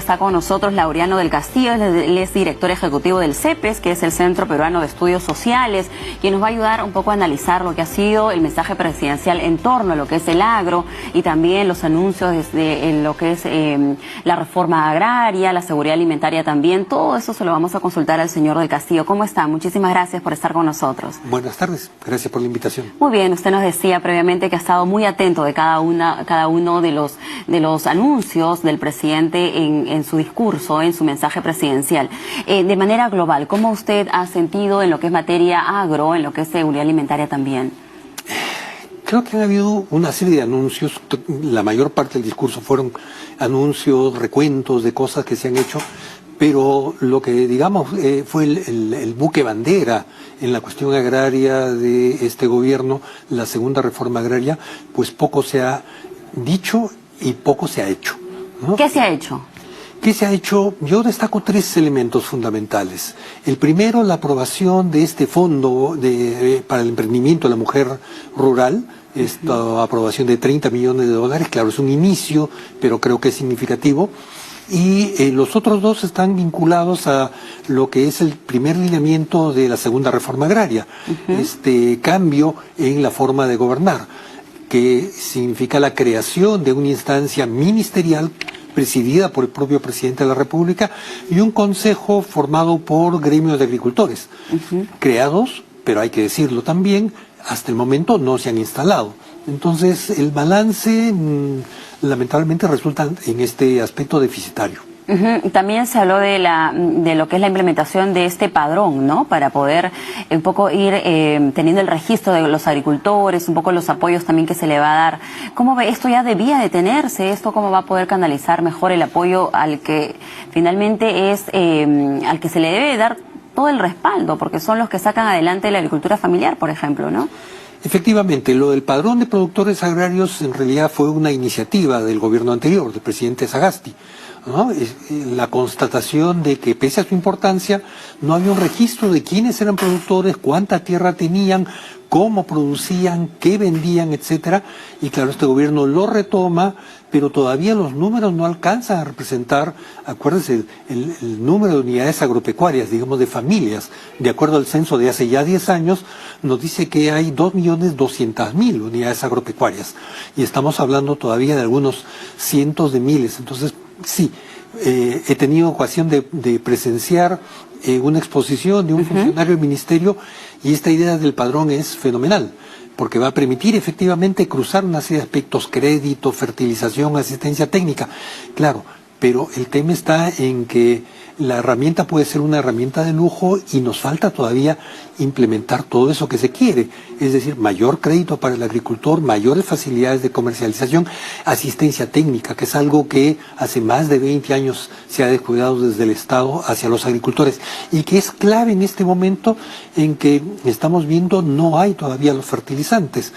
está con nosotros Laureano del Castillo, él es director ejecutivo del CEPES, que es el Centro Peruano de Estudios Sociales, quien nos va a ayudar un poco a analizar lo que ha sido el mensaje presidencial en torno a lo que es el agro y también los anuncios en lo que es la reforma agraria, la seguridad alimentaria también. Todo eso se lo vamos a consultar al señor del Castillo. ¿Cómo está? Muchísimas gracias por estar con nosotros. Buenas tardes, gracias por la invitación. Muy bien, usted nos decía previamente que ha estado muy atento de cada uno de los anuncios del presidente en su discurso, en su mensaje presidencial. De manera global, ¿cómo usted ha sentido en lo que es materia agro, en lo que es seguridad alimentaria también? Creo que han habido una serie de anuncios, la mayor parte del discurso fueron anuncios, recuentos de cosas que se han hecho, pero lo que digamos fue el buque bandera en la cuestión agraria de este gobierno, la segunda reforma agraria, pues poco se ha dicho y poco se ha hecho, ¿no? ¿Qué se ha hecho? ¿Qué se ha hecho? Yo destaco tres elementos fundamentales. El primero, la aprobación de este fondo para el emprendimiento de la mujer rural, esta aprobación de 30 millones de dólares, claro, es un inicio, pero creo que es significativo. Y los otros dos están vinculados a lo que es el primer lineamiento de la segunda reforma agraria, este cambio en la forma de gobernar, que significa la creación de una instancia ministerial presidida por el propio presidente de la República y un consejo formado por gremios de agricultores, creados, pero hay que decirlo también, hasta el momento no se han instalado. Entonces el balance lamentablemente resulta en este aspecto deficitario. También se habló de lo que es la implementación de este padrón, ¿no? Para poder un poco ir teniendo el registro de los agricultores, un poco los apoyos también que se le va a dar. ¿Cómo ve? ¿Esto ya debía detenerse? ¿Esto cómo va a poder canalizar mejor el apoyo al que finalmente es, al que se le debe dar todo el respaldo? Porque son los que sacan adelante la agricultura familiar, por ejemplo, ¿no? Efectivamente, lo del padrón de productores agrarios en realidad fue una iniciativa del gobierno anterior, del presidente Sagasti, ¿no? La constatación de que pese a su importancia no había un registro de quiénes eran productores, cuánta tierra tenían, cómo producían, qué vendían, etcétera. Y claro, este gobierno lo retoma, pero todavía los números no alcanzan a representar, acuérdense, el número de unidades agropecuarias, digamos de familias, de acuerdo al censo de hace ya 10 años, nos dice que hay 2.200.000 unidades agropecuarias. Y estamos hablando todavía de algunos cientos de miles. Entonces, sí, he tenido ocasión de presenciar una exposición de un funcionario del ministerio y esta idea del padrón es fenomenal, porque va a permitir efectivamente cruzar una serie de aspectos, crédito, fertilización, asistencia técnica, claro, pero el tema está en que la herramienta puede ser una herramienta de lujo y nos falta todavía implementar todo eso que se quiere, es decir, mayor crédito para el agricultor, mayores facilidades de comercialización, asistencia técnica, que es algo que hace más de 20 años se ha descuidado desde el Estado hacia los agricultores y que es clave en este momento en que estamos viendo no hay todavía los fertilizantes.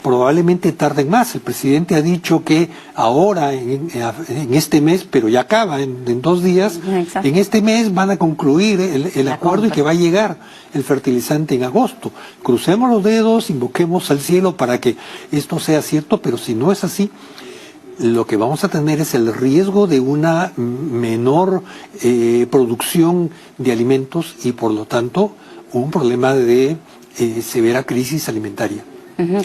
Probablemente tarden más. El presidente ha dicho que ahora, en este mes, pero ya acaba, en 2 días, en este mes van a concluir el acuerdo y que va a llegar el fertilizante en agosto. Crucemos los dedos, invoquemos al cielo para que esto sea cierto, pero si no es así, lo que vamos a tener es el riesgo de una menor producción de alimentos y, por lo tanto, un problema de severa crisis alimentaria.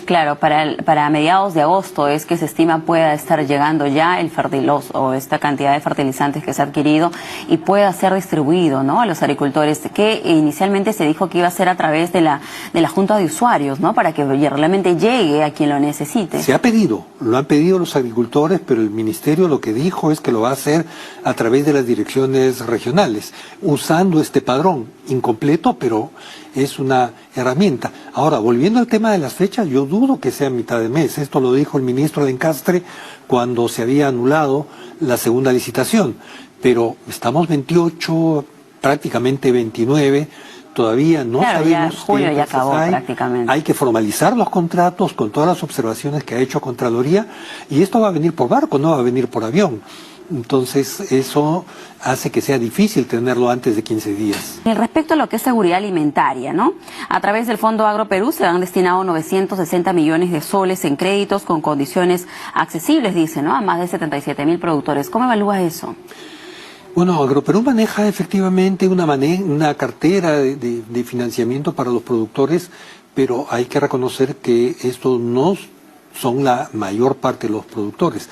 Claro, para mediados de agosto es que se estima pueda estar llegando ya el fertiloso o esta cantidad de fertilizantes que se ha adquirido y pueda ser distribuido, ¿no?, a los agricultores, que inicialmente se dijo que iba a ser a través de la Junta de Usuarios, ¿no?, para que realmente llegue a quien lo necesite. Se ha pedido, lo han pedido los agricultores, pero el ministerio lo que dijo es que lo va a hacer a través de las direcciones regionales, usando este padrón incompleto, pero es una herramienta. Ahora, volviendo al tema de las fechas, yo dudo que sea mitad de mes. Esto lo dijo el ministro Lencastre cuando se había anulado la segunda licitación. Pero estamos 28, prácticamente 29, todavía no sabemos. Ya julio ya acabó prácticamente. Hay que formalizar los contratos con todas las observaciones que ha hecho Contraloría y esto va a venir por barco, no va a venir por avión. Entonces eso hace que sea difícil tenerlo antes de 15 días. Respecto a lo que es seguridad alimentaria, ¿no?, a través del Fondo Agro Perú se han destinado 960 millones de soles en créditos con condiciones accesibles, dice, ¿no?, a más de 77.000 productores. ¿Cómo evalúa eso? Bueno, Agroperú maneja efectivamente una cartera de financiamiento para los productores, pero hay que reconocer que estos no son la mayor parte de los productores.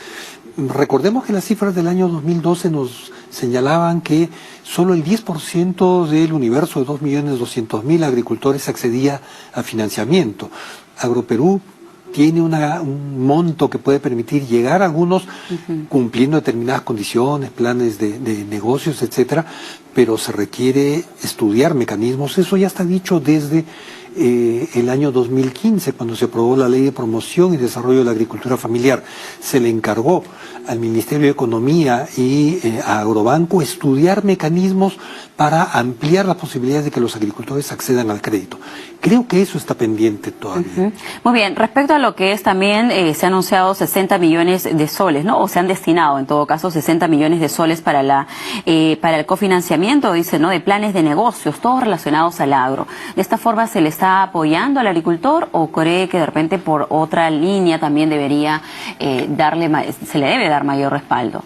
Recordemos que las cifras del año 2012 nos señalaban que solo el 10% del universo de 2.200.000 agricultores accedía a financiamiento. Agroperú tiene un monto que puede permitir llegar a algunos cumpliendo determinadas condiciones, planes de negocios, etcétera, pero se requiere estudiar mecanismos. Eso ya está dicho desde el año 2015, cuando se aprobó la Ley de Promoción y Desarrollo de la Agricultura Familiar. Se le encargó al Ministerio de Economía y a Agrobanco estudiar mecanismos para ampliar las posibilidades de que los agricultores accedan al crédito. Creo que eso está pendiente todavía. Muy bien, respecto a lo que es también, se han anunciado 60 millones de soles, ¿no? O se han destinado, en todo caso, 60 millones de soles para el cofinanciamiento, dice, ¿no? De planes de negocios, todos relacionados al agro. ¿De esta forma se le está apoyando al agricultor o cree que de repente por otra línea también debería se le debe dar mayor respaldo?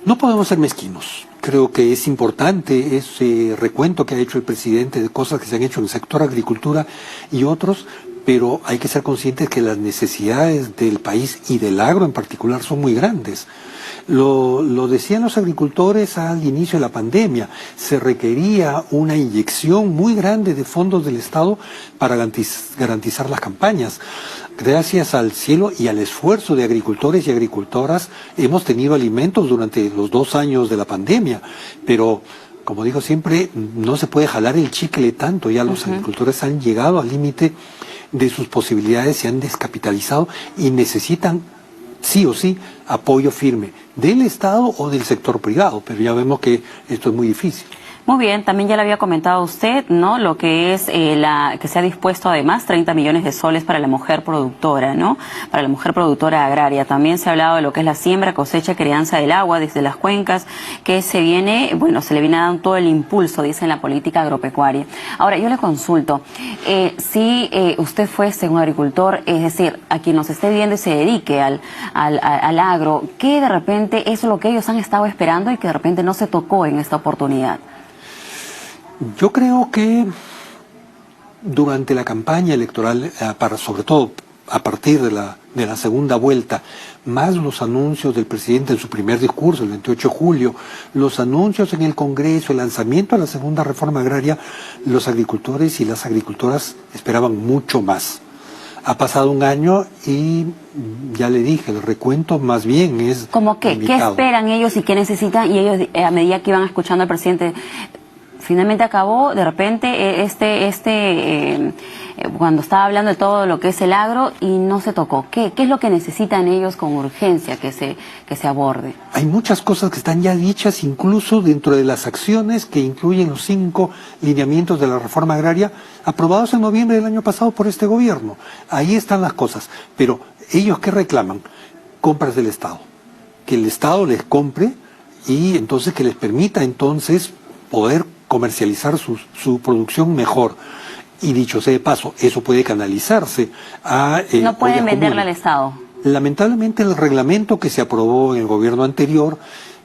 No podemos ser mezquinos. Creo que es importante ese recuento que ha hecho el presidente de cosas que se han hecho en el sector agricultura y otros, pero hay que ser conscientes que las necesidades del país y del agro en particular son muy grandes. Lo decían los agricultores al inicio de la pandemia, se requería una inyección muy grande de fondos del Estado para garantizar las campañas. Gracias al cielo y al esfuerzo de agricultores y agricultoras hemos tenido alimentos durante los 2 años de la pandemia, pero como digo siempre, no se puede jalar el chicle tanto, ya los agricultores han llegado al límite de sus posibilidades, se han descapitalizado y necesitan sí o sí apoyo firme del Estado o del sector privado, pero ya vemos que esto es muy difícil. Muy bien, también ya le había comentado usted, ¿no? Lo que es que se ha dispuesto además 30 millones de soles para la mujer productora, ¿no? Para la mujer productora agraria. También se ha hablado de lo que es la siembra, cosecha, crianza del agua desde las cuencas, que se le viene dando todo el impulso, dice, en la política agropecuaria. Ahora, yo le consulto, si usted fuese un agricultor, es decir, a quien nos esté viendo y se dedique al agro, ¿qué de repente es lo que ellos han estado esperando y que de repente no se tocó en esta oportunidad? Yo creo que durante la campaña electoral, sobre todo a partir de la segunda vuelta, más los anuncios del presidente en su primer discurso, el 28 de julio, los anuncios en el Congreso, el lanzamiento de la segunda reforma agraria, los agricultores y las agricultoras esperaban mucho más. Ha pasado 1 año y ya le dije, el recuento más bien es ¿Cómo qué? limitado. ¿Qué esperan ellos y qué necesitan? Y ellos, a medida que iban escuchando al presidente, finalmente acabó de repente cuando estaba hablando de todo lo que es el agro y no se tocó. ¿Qué es lo que necesitan ellos con urgencia que se aborde? Hay muchas cosas que están ya dichas, incluso dentro de las acciones que incluyen los 5 lineamientos de la reforma agraria aprobados en noviembre del año pasado por este gobierno. Ahí están las cosas. Pero ellos, ¿qué reclaman? Compras del Estado. Que el Estado les compre y entonces que les permita entonces poder comercializar su producción mejor. Y dicho sea de paso, eso puede canalizarse a... no pueden venderle al Estado. Lamentablemente el reglamento que se aprobó en el gobierno anterior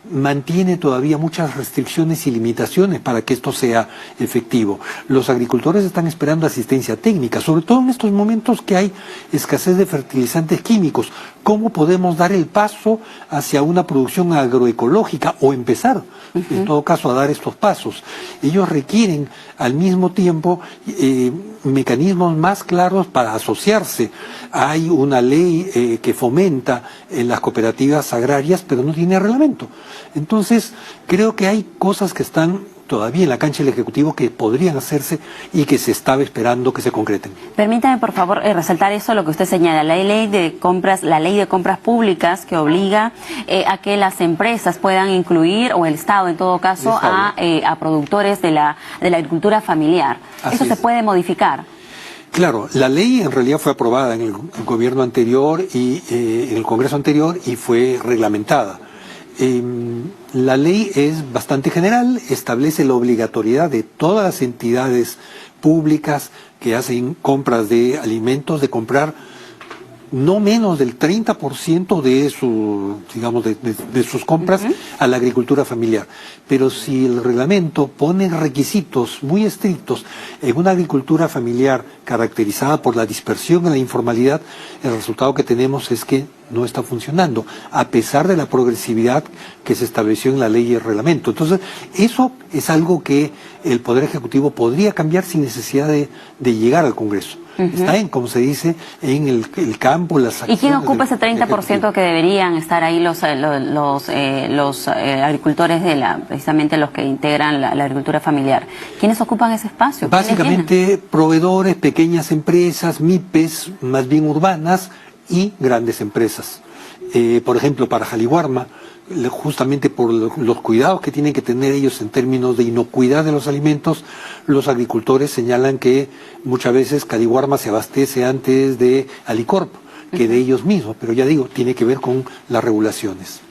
mantiene todavía muchas restricciones y limitaciones para que esto sea efectivo. Los agricultores están esperando asistencia técnica, sobre todo en estos momentos que hay escasez de fertilizantes químicos. ¿Cómo podemos dar el paso hacia una producción agroecológica o empezar, en todo caso, a dar estos pasos? Ellos requieren al mismo tiempo mecanismos más claros para asociarse. Hay una ley que fomenta las cooperativas agrarias, pero no tiene reglamento. Entonces, creo que hay cosas que están todavía en la cancha del Ejecutivo que podrían hacerse y que se estaba esperando que se concreten. Permítame, por favor, resaltar eso, lo que usted señala, la ley de compras públicas que obliga a que las empresas puedan incluir, o el Estado en todo caso, a productores de la agricultura familiar. ¿Eso se puede modificar? Claro, la ley en realidad fue aprobada en el gobierno anterior y en el Congreso anterior y fue reglamentada. La ley es bastante general, establece la obligatoriedad de todas las entidades públicas que hacen compras de alimentos de comprar no menos del 30% de su, digamos, de sus compras a la agricultura familiar. Pero si el reglamento pone requisitos muy estrictos en una agricultura familiar caracterizada por la dispersión en la informalidad, el resultado que tenemos es que no está funcionando, a pesar de la progresividad que se estableció en la ley y el reglamento. Entonces, eso es algo que el Poder Ejecutivo podría cambiar sin necesidad de llegar al Congreso. Está en, como se dice, en el campo, las acciones. ¿Y quién ocupa ese 30% que deberían estar ahí los agricultores precisamente los que integran la agricultura familiar? ¿Quiénes ocupan ese espacio? Básicamente proveedores, pequeñas empresas, MIPES, más bien urbanas, y grandes empresas. Por ejemplo, para Jaliwarma, justamente por los cuidados que tienen que tener ellos en términos de inocuidad de los alimentos, los agricultores señalan que muchas veces Jaliwarma se abastece antes de Alicorp que de ellos mismos, pero ya digo, tiene que ver con las regulaciones.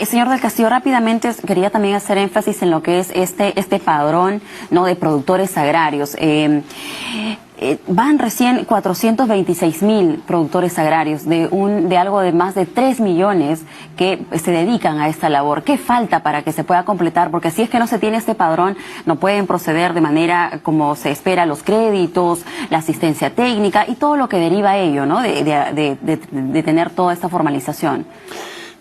Señor del Castillo, rápidamente quería también hacer énfasis en lo que es este padrón, ¿no?, de productores agrarios. Van recién 426.000 productores agrarios de algo de más de 3 millones que se dedican a esta labor. ¿Qué falta para que se pueda completar? Porque si es que no se tiene este padrón, no pueden proceder de manera como se espera los créditos, la asistencia técnica y todo lo que deriva a ello, ¿no?, de tener toda esta formalización.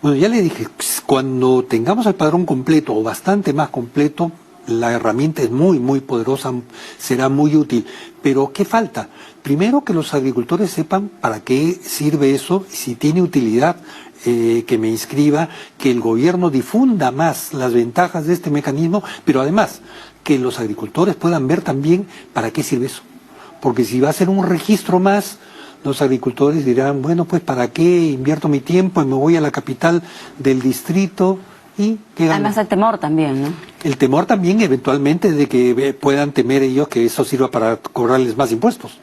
Bueno, ya le dije, cuando tengamos el padrón completo o bastante más completo, la herramienta es muy, muy poderosa, será muy útil. Pero, ¿qué falta? Primero, que los agricultores sepan para qué sirve eso, si tiene utilidad, que me inscriba, que el gobierno difunda más las ventajas de este mecanismo, pero además, que los agricultores puedan ver también para qué sirve eso. Porque si va a ser un registro más, los agricultores dirán, bueno, pues ¿para qué invierto mi tiempo y me voy a la capital del distrito? Y además el temor también, ¿no? El temor también eventualmente de que puedan temer ellos que eso sirva para cobrarles más impuestos.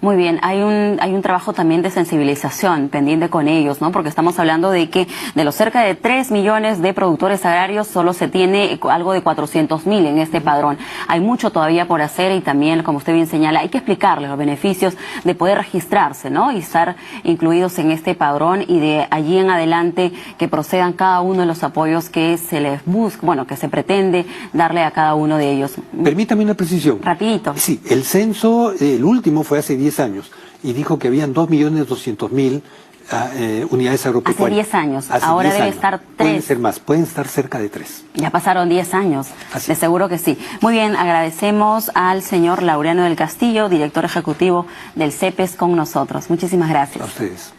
Muy bien, hay un trabajo también de sensibilización pendiente con ellos, ¿no? Porque estamos hablando de que de los cerca de 3 millones de productores agrarios solo se tiene algo de 400.000 en este padrón. Hay mucho todavía por hacer y también, como usted bien señala, hay que explicarles los beneficios de poder registrarse, ¿no?, y estar incluidos en este padrón y de allí en adelante que procedan cada uno de los apoyos que se les busca, bueno, que se pretende darle a cada uno de ellos. Permítame una precisión. Rapidito. Sí, el censo, el último fue hace 10 años y dijo que habían 2.200.000 unidades agropecuarias. Hace 10 años, ahora debe estar 3. Pueden ser más, pueden estar cerca de 3. Ya pasaron 10 años, de seguro que sí. Muy bien, agradecemos al señor Laureano del Castillo, director ejecutivo del CEPES, con nosotros. Muchísimas gracias. A ustedes.